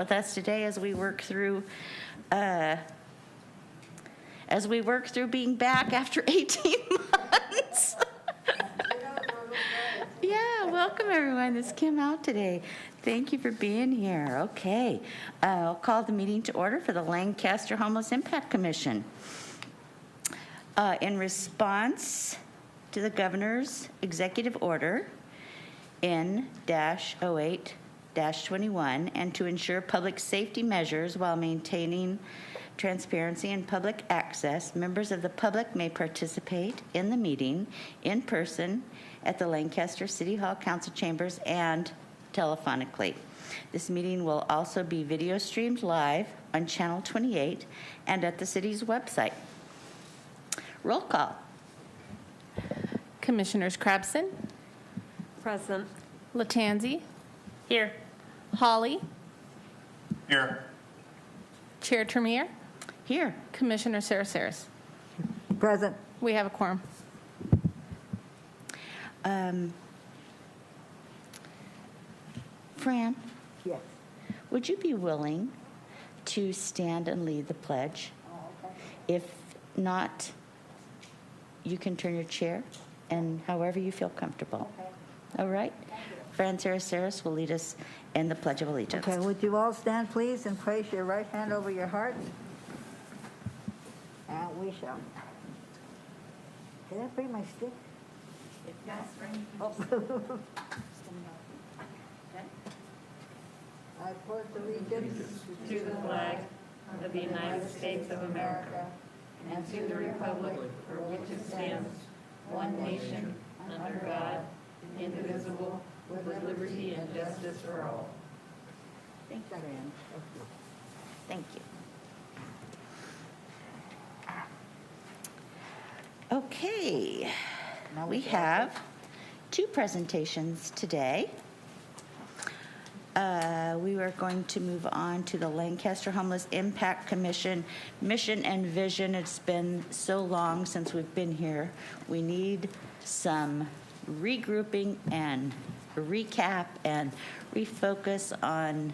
with us today as we work through being back after 18 months. Yeah, welcome everyone. This came out today. Thank you for being here. Okay, I'll call the meeting to order for the Lancaster Homeless Impact Commission. In response to the governor's executive order N-08-21 and to ensure public safety measures while maintaining transparency and public access, members of the public may participate in the meeting in person at the Lancaster City Hall Council chambers and telephonically. This meeting will also be video streamed live on Channel 28 and at the city's website. Roll call. Commissioners Crabson, Present. Latanzi, Here. Hawley, Here. Chair Tremere, Here. Commissioner Sarasaris. Present. We have a quorum. Fran, Yes. would you be willing to stand and lead the pledge? If not, you can turn your chair and however you feel comfortable. All right? Fran Sarasaris will lead us in the Pledge of Allegiance. Okay, would you all stand, please, and place your right hand over your heart? And we shall. Did I bring my stick? Oh. I pledge allegiance to the flag of the United States of America and to the republic for which it stands, one nation, under God, indivisible, with liberty and justice for all. Thank you. Thank you. Okay, Now we have two presentations today. We are going to move on to the Lancaster Homeless Impact Commission mission and vision. It's been so long since we've been here. We need some regrouping and recap and refocus on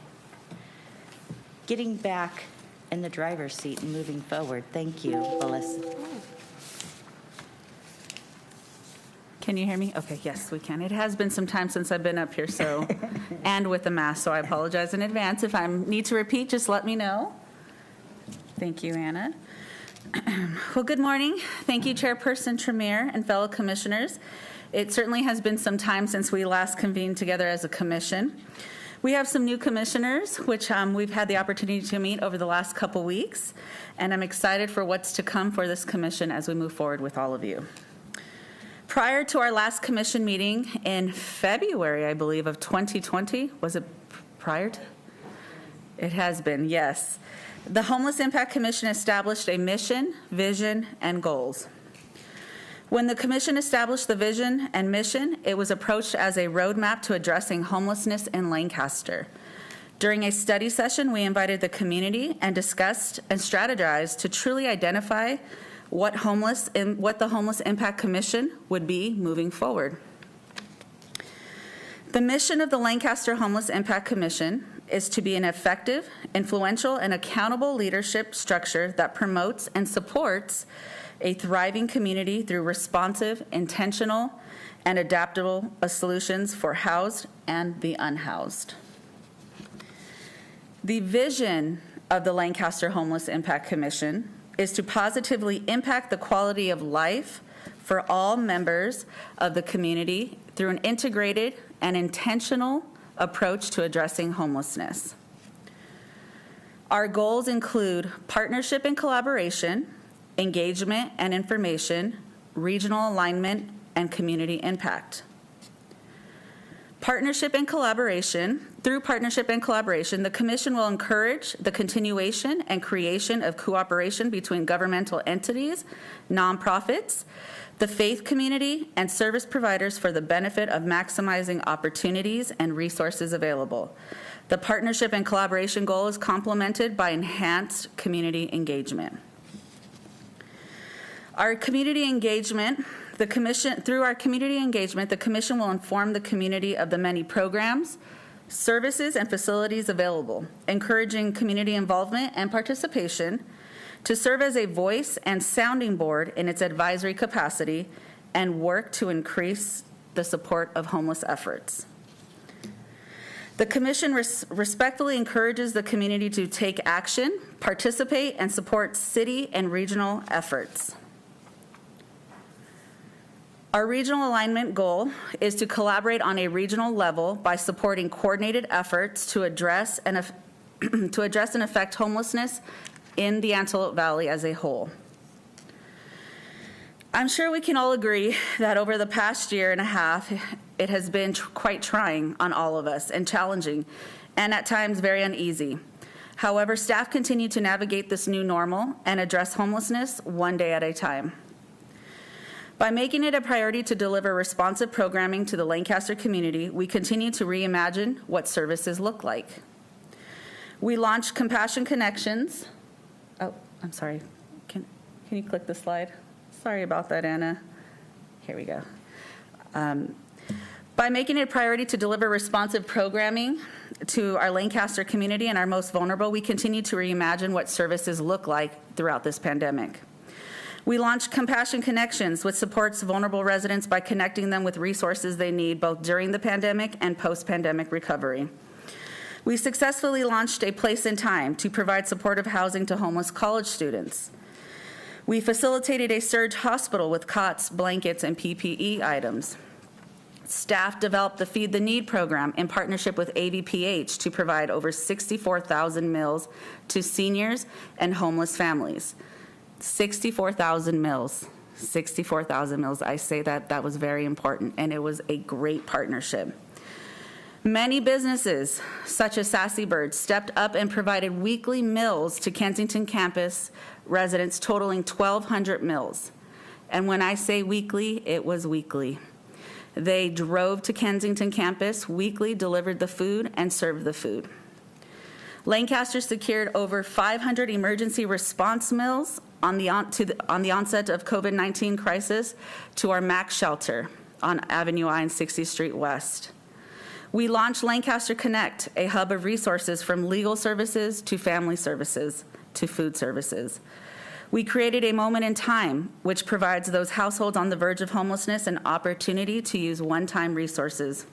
getting back in the driver's seat and moving forward. Thank you, Alyssa. Can you hear me? Okay, yes, we can. It has been some time since I've been up here, so, and with the mask, so I apologize in advance. If I need to repeat, just let me know. Thank you, Anna. Well, good morning. Thank you, Chairperson Tremere and fellow commissioners. It certainly has been some time since we last convened together as a commission. We have some new commissioners, which we've had the opportunity to meet over the last couple weeks, and I'm excited for what's to come for this commission as we move forward with all of you. Prior to our last commission meeting in February, I believe, of 2020, was it prior to? It has been, yes. The Homeless Impact Commission established a mission, vision, and goals. When the commission established the vision and mission, it was approached as a roadmap to addressing homelessness in Lancaster. During a study session, we invited the community and discussed and strategized to truly identify what the Homeless Impact Commission would be moving forward. The mission of the Lancaster Homeless Impact Commission is to be an effective, influential, and accountable leadership structure that promotes and supports a thriving community through responsive, intentional, and adaptable solutions for housed and the unhoused. The vision of the Lancaster Homeless Impact Commission is to positively impact the quality of life for all members of the community through an integrated and intentional approach to addressing homelessness. Our goals include partnership and collaboration, engagement and information, regional alignment, and community impact. Partnership and collaboration. Through partnership and collaboration, the Commission will encourage the continuation and creation of cooperation between governmental entities, nonprofits, the faith community, and service providers for the benefit of maximizing opportunities and resources available. The partnership and collaboration goal is complemented by enhanced community engagement. Our community engagement, through our community engagement, the Commission will inform the community of the many programs, services and facilities available, encouraging community involvement and participation, to serve as a voice and sounding board in its advisory capacity, and work to increase the support of homeless efforts. The Commission respectfully encourages the community to take action, participate, and support city and regional efforts. Our regional alignment goal is to collaborate on a regional level by supporting coordinated efforts to address and affect homelessness in the Antelope Valley as a whole. I'm sure we can all agree that over the past year and a half, it has been quite trying on all of us and challenging, and at times very uneasy. However, staff continue to navigate this new normal and address homelessness one day at a time. By making it a priority to deliver responsive programming to the Lancaster community, we continue to reimagine what services look like. We launched Compassion Connections. Oh, I'm sorry. Can you click the slide? Sorry about that, Anna. Here we go. By making it a priority to deliver responsive programming to our Lancaster community and our most vulnerable, we continue to reimagine what services look like throughout this pandemic. We launched Compassion Connections, which supports vulnerable residents by connecting them with resources they need both during the pandemic and post-pandemic recovery. We successfully launched A Place in Time to provide supportive housing to homeless college students. We facilitated a surge hospital with cots, blankets, and PPE items. Staff developed the Feed the Need program in partnership with AVPH to provide over 64,000 meals to seniors and homeless families. 64,000 meals. 64,000 meals. I say that was very important, and it was a great partnership. Many businesses, such as Sassy Bird, stepped up and provided weekly meals to Kensington campus residents, totaling 1,200 meals. And when I say weekly, it was weekly. They drove to Kensington campus weekly, delivered the food, and served the food. Lancaster secured over 500 emergency response meals on the onset of COVID-19 crisis to our MAC shelter on Avenue I and 60th Street West. We launched Lancaster Connect, a hub of resources from legal services to family services to food services. We created a moment in time, which provides those households on the verge of homelessness an opportunity to use one-time resources.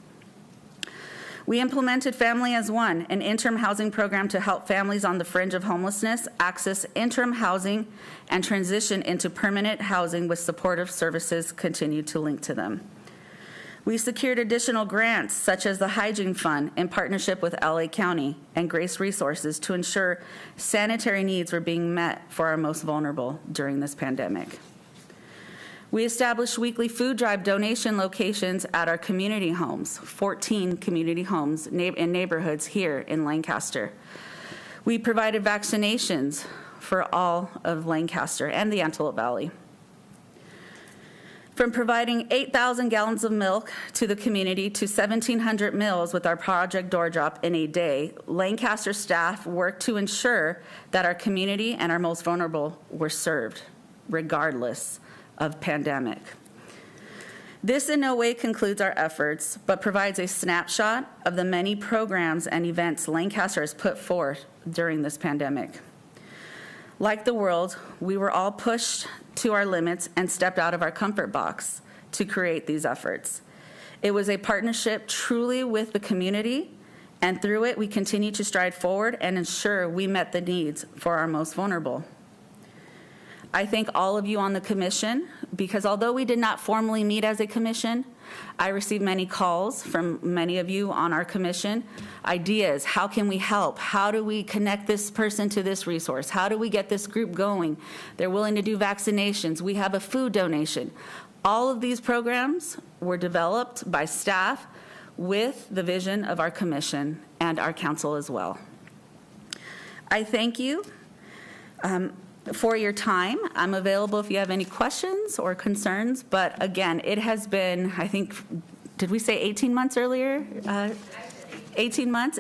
We implemented Family as One, an interim housing program to help families on the fringe of homelessness access interim housing and transition into permanent housing with supportive services continued to link to them. We secured additional grants, such as the Hygiene Fund, in partnership with LA County and Grace Resources to ensure sanitary needs were being met for our most vulnerable during this pandemic. We established weekly food drive donation locations at our community homes, 14 community homes in neighborhoods here in Lancaster. We provided vaccinations for all of Lancaster and the Antelope Valley. From providing 8,000 gallons of milk to the community to 1,700 meals with our Project Door Drop in a day, Lancaster staff worked to ensure that our community and our most vulnerable were served, regardless of pandemic. This in no way concludes our efforts, but provides a snapshot of the many programs and events Lancaster has put forth during this pandemic. Like the world, we were all pushed to our limits and stepped out of our comfort box to create these efforts. It was a partnership truly with the community, and through it, we continue to stride forward and ensure we met the needs for our most vulnerable. I thank all of you on the commission, because although we did not formally meet as a commission, I received many calls from many of you on our commission, ideas, how can we help? How do we connect this person to this resource? How do we get this group going? They're willing to do vaccinations. We have a food donation. All of these programs were developed by staff with the vision of our commission and our council as well. I thank you for your time. I'm available if you have any questions or concerns, but again, it has been, I think, did we say 18 months earlier? 18 months?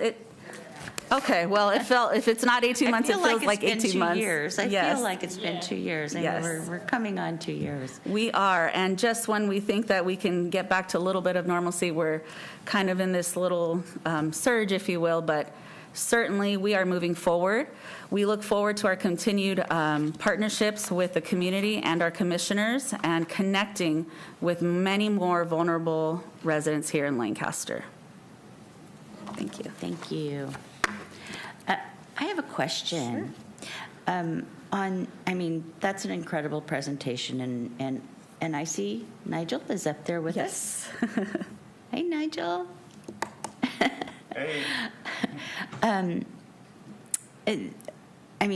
Okay, well, if it's not 18 months, it feels like 18 months. I feel like it's been 2 years. I Yes. feel like it's been 2 years. I mean, Yes. we're coming on 2 years. We are, and just when we think that we can get back to a little bit of normalcy, we're kind of in this little surge, if you will, but certainly we are moving forward. We look forward to our continued partnerships with the community and our commissioners and connecting with many more vulnerable residents here in Lancaster. Thank you. Thank you. I have a question. That's an incredible presentation, and I see Nigel is up there with us. Hey, Nigel. Hey.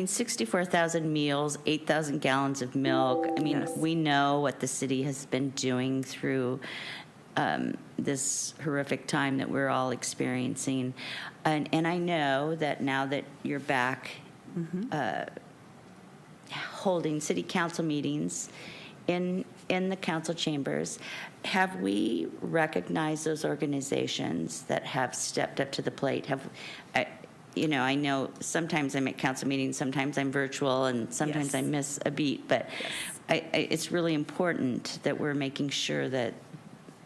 64,000 meals, 8,000 gallons of milk. Yes. We know what the city has been doing through this horrific time that we're all experiencing. And I know that now that you're back holding city council meetings in the council chambers, have we recognized those organizations that have stepped up to the plate? I know sometimes I'm at council meetings, sometimes I'm virtual, and sometimes Yes. I miss a beat, but it's really important that we're making sure that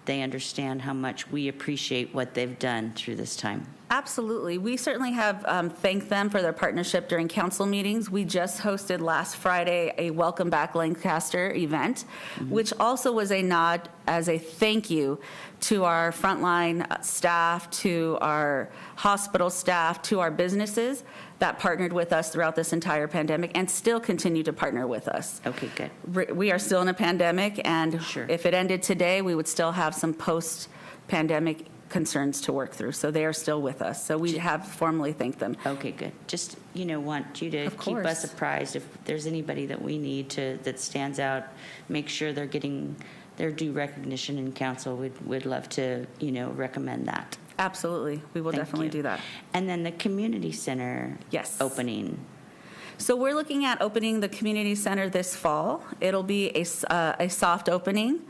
they understand how much we appreciate what they've done through this time. Absolutely. We certainly have thanked them for their partnership during council meetings. We just hosted last Friday a Welcome Back Lancaster event, which also was a nod as a thank you to our frontline staff, to our hospital staff, to our businesses that partnered with us throughout this entire pandemic and still continue to partner with us. Okay, good. We are still in a pandemic, and Sure. if it ended today, we would still have some post-pandemic concerns to work through. So they are still with us. So we have formally thanked them. Okay, good. Just, want you to Of keep us course. apprised if there's anybody that we need that stands out, make sure they're getting their due recognition in council. We'd love to, recommend that. Absolutely. We will Thank definitely you. do that. And then the community center Yes. opening. So we're looking at opening the community center this fall. It'll be a soft opening.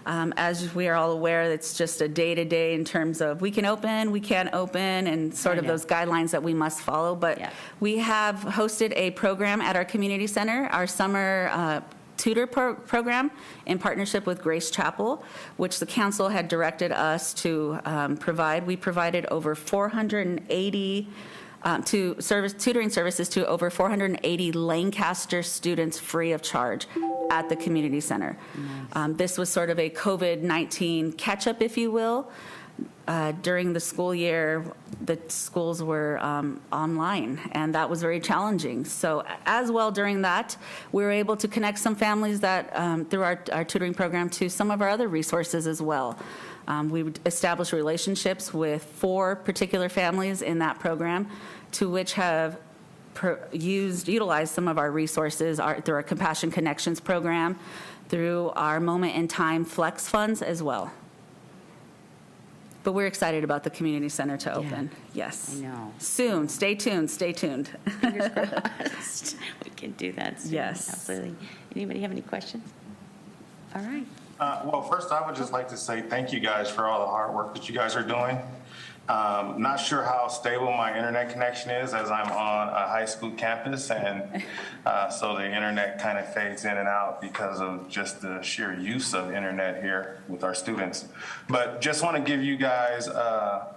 As we are all aware, it's just a day-to-day in terms of we can open, we can't open, and sort I of know. those guidelines that we must follow. But Yeah. we have hosted a program at our community center, our summer Tutor program in partnership with Grace Chapel, which the council had directed us to provide. We provided over 480 tutoring services to over 480 Lancaster students free of charge at the community center. This was sort of a COVID-19 catch-up, if you will. During the school year, the schools were online, and that was very challenging. So as well during that, we were able to connect some families that, through our tutoring program, to some of our other resources as well. We established relationships with 4 particular families in that program, to which have utilized some of our resources through our Compassion Connections program, through our Moment in Time Flex funds as well. But we're excited about the community center to open. Yes. I know. Soon. Stay tuned. Stay tuned. Fingers crossed. We can do that soon. Yes. Absolutely. Anybody have any questions? All right. Well, first, I would just like to say thank you guys for all the hard work that you guys are doing. Not sure how stable my internet connection is, as I'm on a high school campus, and so the internet kind of fades in and out because of just the sheer use of internet here with our students. But just want to give you guys a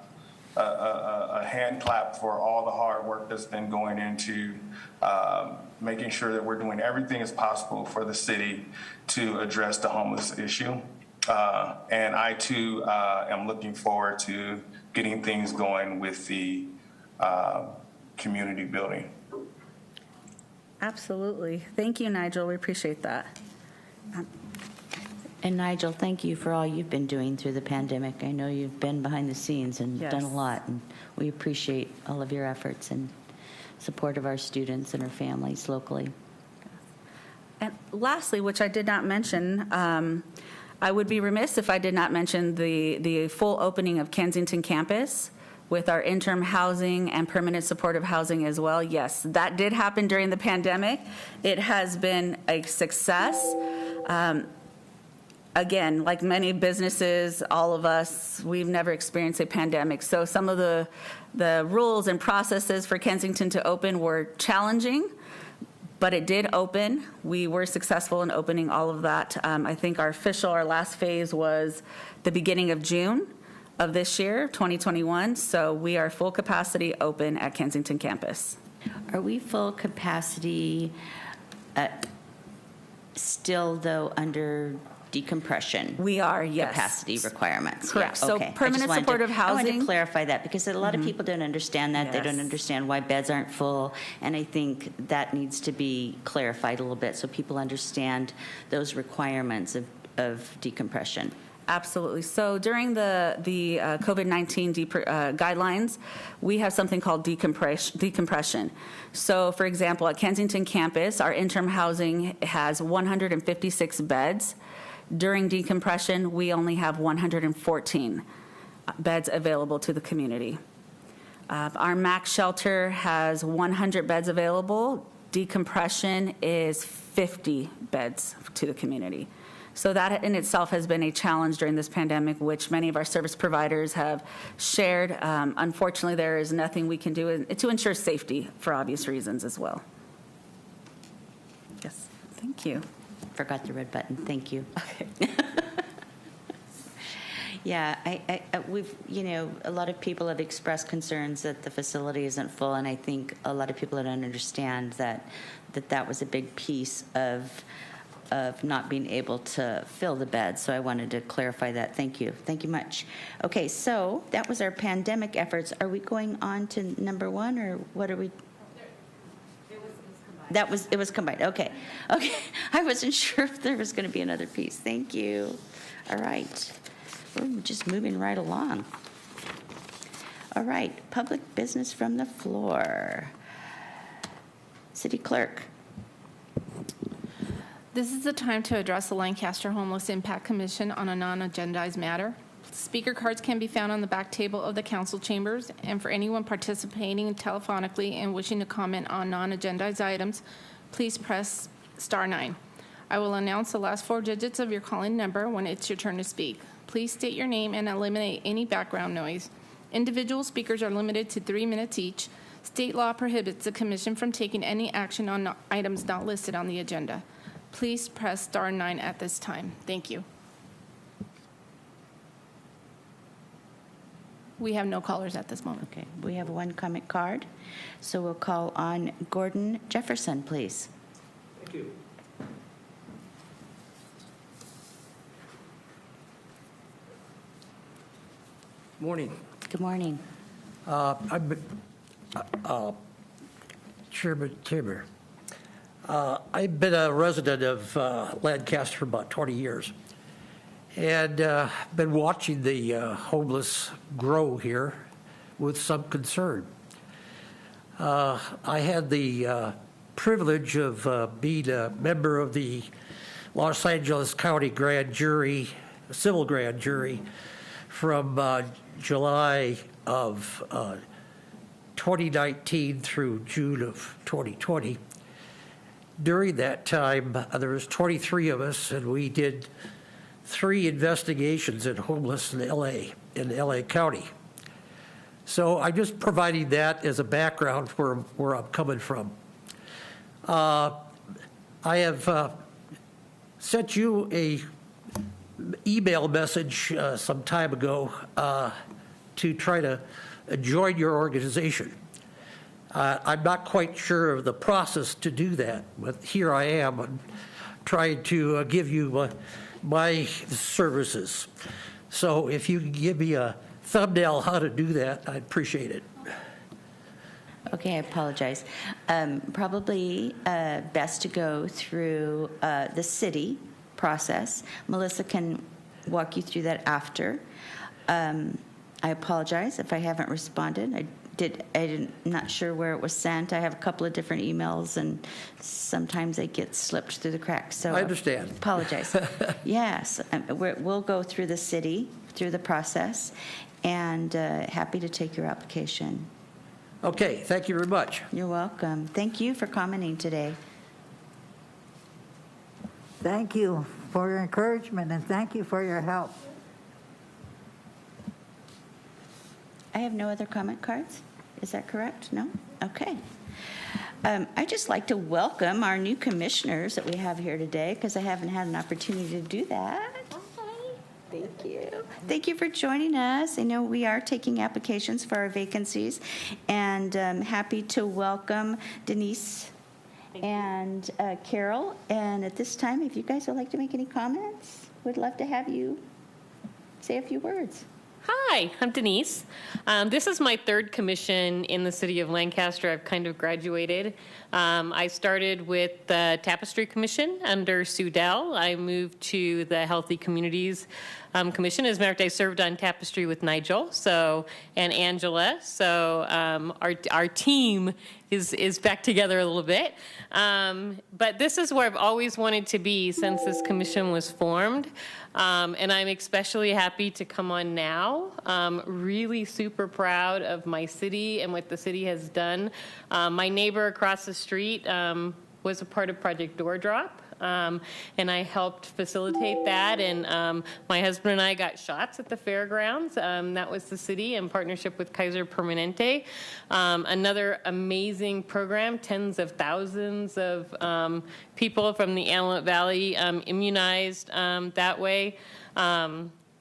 hand clap for all the hard work that's been going into making sure that we're doing everything as possible for the city to address the homeless issue. And I, too, am looking forward to getting things going with the community building. Absolutely. Thank you, Nigel. We appreciate that. And Nigel, thank you for all you've been doing through the pandemic. I know you've been behind the scenes and Yes. done a lot, and we appreciate all of your efforts and support of our students and our families locally. And lastly, which I did not mention, I would be remiss if I did not mention the full opening of Kensington campus with our interim housing and permanent supportive housing as well. Yes, that did happen during the pandemic. It has been a success. again, like many businesses, all of us, we've never experienced a pandemic. So some of the rules and processes for Kensington to open were challenging, but it did open. We were successful in opening all of that. I think our last phase was the beginning of June of this year, 2021. So we are full capacity open at Kensington campus. Are we full capacity still, though, under decompression? We are, yes. Capacity requirements. Correct. Yeah, So okay. permanent supportive I wanted housing- to clarify that because a lot of people don't understand that. They don't Yes. understand why beds aren't full. And I think that needs to be clarified a little bit so people understand those requirements of decompression. Absolutely. So during the COVID-19 guidelines, we have something called decompression. So for example, at Kensington campus, our interim housing has 156 beds. During decompression, we only have 114 beds available to the community. Our max shelter has 100 beds available. Decompression is 50 beds to the community. So that in itself has been a challenge during this pandemic, which many of our service providers have shared. Unfortunately, there is nothing we can do to ensure safety for obvious reasons as well. Yes, thank you. Forgot the red button. Thank you. Okay. Yeah, we've, a lot of people have expressed concerns that the facility isn't full, and I think a lot of people don't understand that was a big piece of not being able to fill the bed. So I wanted to clarify that. Thank you. Thank you much. Okay, so that was our pandemic efforts. Are we going on to number one, or what are we? It was combined. Okay. I wasn't sure if there was going to be another piece. Thank you. All right. We're just moving right along. All right. Public business from the floor. City Clerk. This is the time to address the Lancaster Homeless Impact Commission on a non-agendized matter. Speaker cards can be found on the back table of the council chambers, and for anyone participating telephonically and wishing to comment on non-agendized items, please press *9. I will announce the last 4 digits of your calling number when it's your turn to speak. Please state your name and eliminate any background noise. Individual speakers are limited to 3 minutes each. State law prohibits the commission from taking any action on items not listed on the agenda. Please press *9 at this time. Thank you. We have no callers at this moment. Okay, we have one comment card. So we'll call on Gordon Jefferson, please. Thank you. Morning. Good morning. I'm Chairman Timmer. I've been a resident of Lancaster for about 20 years and been watching the homeless grow here with some concern. I had the privilege of being a member of the Los Angeles County Grand Jury, civil grand jury, from July of 2019 through June of 2020. During that time, there was 23 of us, and we did 3 investigations in homeless in LA County. So I'm just providing that as a background for where I'm coming from. I have sent you a email message some time ago to try to join your organization. I'm not quite sure of the process to do that, but here I am. I'm trying to give you my services. So if you can give me a thumbnail how to do that, I'd appreciate it. Okay, I apologize. Probably best to go through the city process. Melissa can walk you through that after. I apologize if I haven't responded. I'm not sure where it was sent. I have a couple of different emails, and sometimes they get slipped through the cracks. So I understand. Apologize. Yes, we'll go through the city, through the process, and happy to take your application. Okay, thank you very much. You're welcome. Thank you for commenting today. Thank you. for your encouragement, and thank you for your help. I have no other comment cards. Is that correct? No? Okay. I'd just like to welcome our new commissioners that we have here today, because I haven't had an opportunity to do that. Thank you. Thank you for joining us. I know we are taking applications for our vacancies, and happy to welcome Denise and Carol. And at this time, if you guys would like to make any comments, we'd love to have you say a few words. Hi, I'm Denise. This is my third commission in the city of Lancaster. I've kind of graduated. I started with the Tapestry Commission under Sue Dell. I moved to the Healthy Communities Commission. As a matter of fact, I served on Tapestry with Nigel and Angela. So our team is back together a little bit. But this is where I've always wanted to be since this commission was formed. And I'm especially happy to come on now. Really super proud of my city and what the city has done. My neighbor across the street was a part of Project Door Drop. And I helped facilitate that. And my husband and I got shots at the fairgrounds. That was the city in partnership with Kaiser Permanente. Another amazing program, tens of thousands of people from the Antelope Valley immunized that way.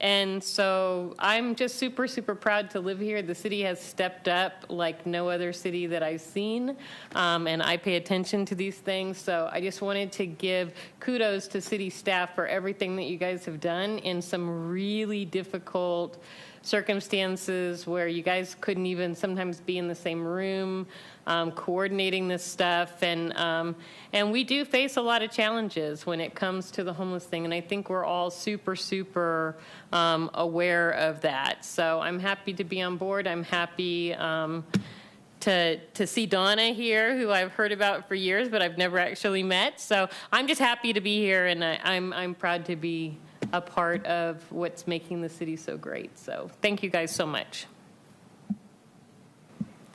And so I'm just super, super proud to live here. The city has stepped up like no other city that I've seen, and I pay attention to these things. So I just wanted to give kudos to city staff for everything that you guys have done in some really difficult circumstances where you guys couldn't even sometimes be in the same room, coordinating this stuff. And we do face a lot of challenges when it comes to the homeless thing. And I think we're all super, super aware of that. So I'm happy to be on board. I'm happy to see Donna here, who I've heard about for years, but I've never actually met. So I'm just happy to be here, and I'm proud to be a part of what's making the city so great. So thank you guys so much.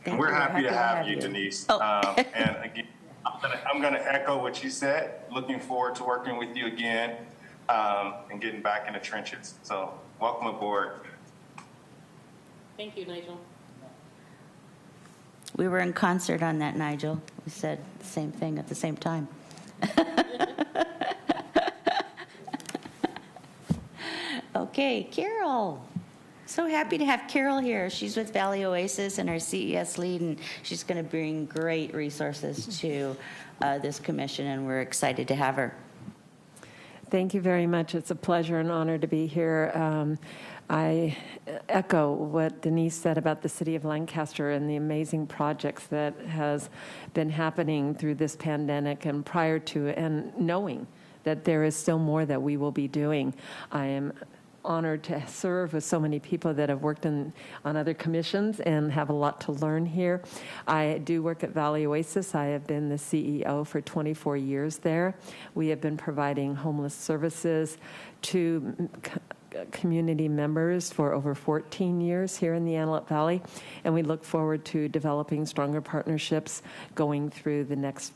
We're happy to have you, Denise. And again, I'm going to echo what you said. Looking forward to working with you again and getting back in the trenches. So welcome aboard. Thank you, Nigel. We were in concert on that, Nigel. We said the same thing at the same time. Okay, Carol. So happy to have Carol here. She's with Valley Oasis and our CES lead, and she's going to bring great resources to this commission, and we're excited to have her. Thank you very much. It's a pleasure and honor to be here. I echo what Denise said about the city of Lancaster and the amazing projects that has been happening through this pandemic and prior to, and knowing that there is still more that we will be doing. I am honored to serve with so many people that have worked on other commissions and have a lot to learn here. I do work at Valley Oasis. I have been the CEO for 24 years there. We have been providing homeless services to community members for over 14 years here in the Antelope Valley, and we look forward to developing stronger partnerships going through the next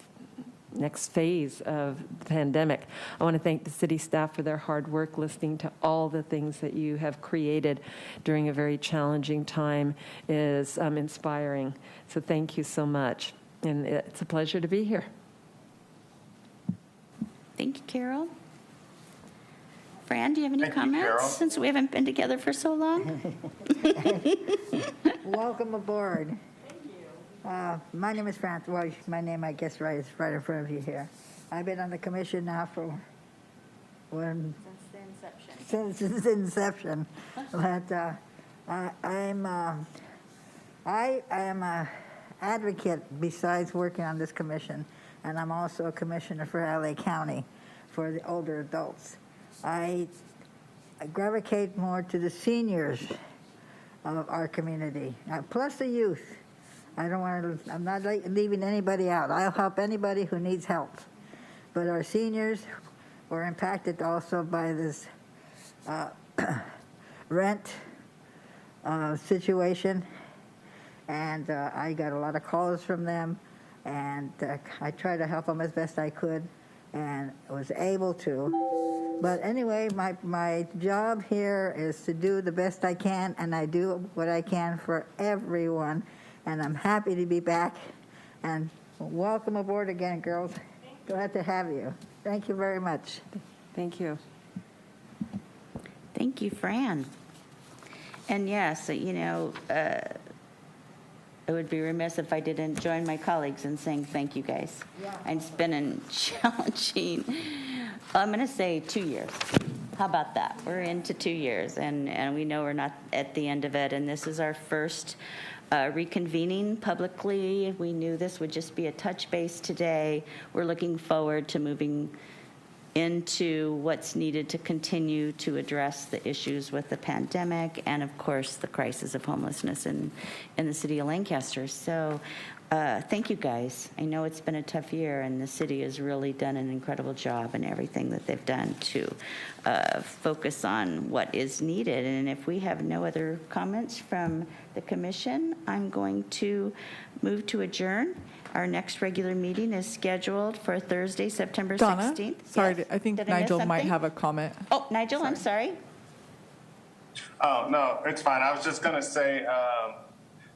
phase of the pandemic. I want to thank the city staff for their hard work. Listening to all the things that you have created during a very challenging time is inspiring. So thank you so much. And it's a pleasure to be here. Thank you, Carol. Fran, do you have any Thank you, comments Carol. since we haven't been together for so long? Welcome aboard. My name is Fran. Well, my name, I guess, is right in front of you here. I've been on the commission now for since the inception. But I am a advocate besides working on this commission, and I'm also a commissioner for LA County for the older adults. I gravitate more to the seniors of our community, plus the youth. I'm not leaving anybody out. I'll help anybody who needs help. But our seniors were impacted also by this rent situation. And I got a lot of calls from them. And I tried to help them as best I could and was able to. But anyway, my job here is to do the best I can, and I do what I can for everyone. And I'm happy to be back. And welcome aboard again, girls. Glad to have you. Thank you very much. Thank you. Thank you, Fran. And yes, you know, I would be remiss if I didn't join my colleagues in saying thank you, guys. And it's been a challenging, I'm going to say 2 years. How about that? We're into 2 years, and we know we're not at the end of it, and this is our first reconvening publicly. We knew this would just be a touch base today. We're looking forward to moving into what's needed to continue to address the issues with the pandemic and, of course, the crisis of homelessness in the city of Lancaster. So thank you, guys. I know it's been a tough year, and the city has really done an incredible job in everything that they've done to focus on what is needed. And if we have no other comments from the commission, I'm going to move to adjourn. Our next regular meeting is scheduled for Thursday, September 16th. Donna, sorry, Yes. I think Did I miss Nigel might something? have a comment. Oh, Nigel, I'm sorry. Oh, no, it's fine. I was just going to say,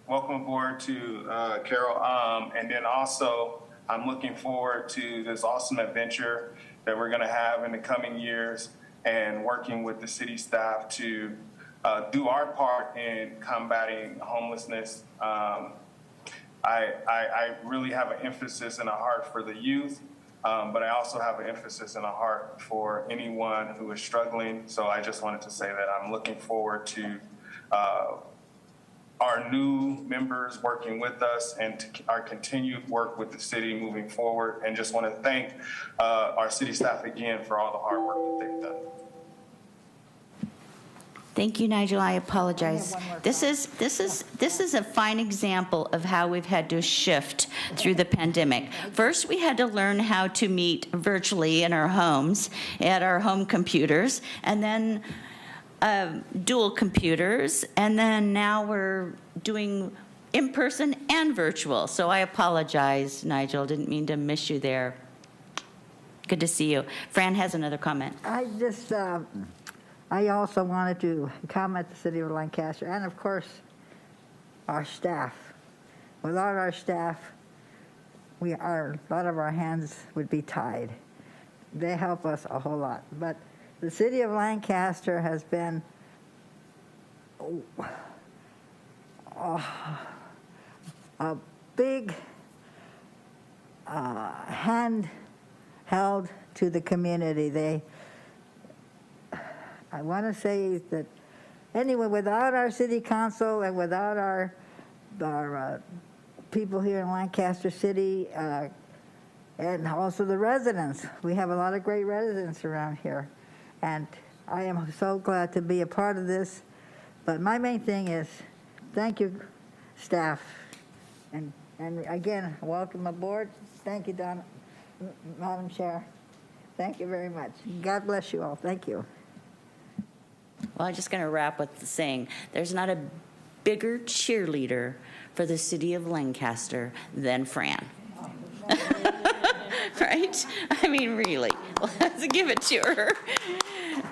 welcome aboard to Carol. And then also, I'm looking forward to this awesome adventure that we're going to have in the coming years and working with the city staff to do our part in combating homelessness. I really have an emphasis and a heart for the youth, but I also have an emphasis and a heart for anyone who is struggling. So I just wanted to say that I'm looking forward to our new members working with us and to our continued work with the city moving forward. And just want to thank our city staff again for all the hard work that they've done. Thank you, Nigel. I apologize. This is a fine example of how we've had to shift through the pandemic. First, we had to learn how to meet virtually in our homes, at our home computers, and then dual computers, and then now we're doing in-person and virtual. So I apologize, Nigel. Didn't mean to miss you there. Good to see you. Fran has another comment. I also wanted to comment the city of Lancaster and, of course, our staff. Without our staff, a lot of our hands would be tied. They help us a whole lot. But the city of Lancaster has been a big hand held to the community. I want to say that anyway, without our city council and without our people here in Lancaster City, and also the residents, we have a lot of great residents around here, and I am so glad to be a part of this. But my main thing is, thank you, staff, and again, welcome aboard. Thank you, Madam Chair. Thank you very much. God bless you all. Thank you. Well, I'm just going to wrap with the saying, there's not a bigger cheerleader for the city of Lancaster than Fran. Right? I mean, really. Let's give it to her.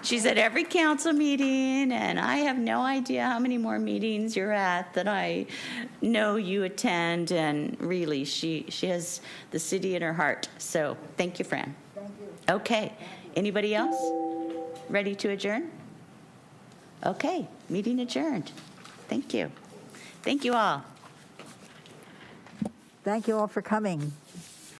She's at every council meeting, and I have no idea how many more meetings you're at that I know you attend, and really, she has the city in her heart. So thank you, Fran. Thank you. Okay. Anybody else ready to adjourn? Okay, meeting adjourned. Thank you. Thank you all. Thank you all for coming.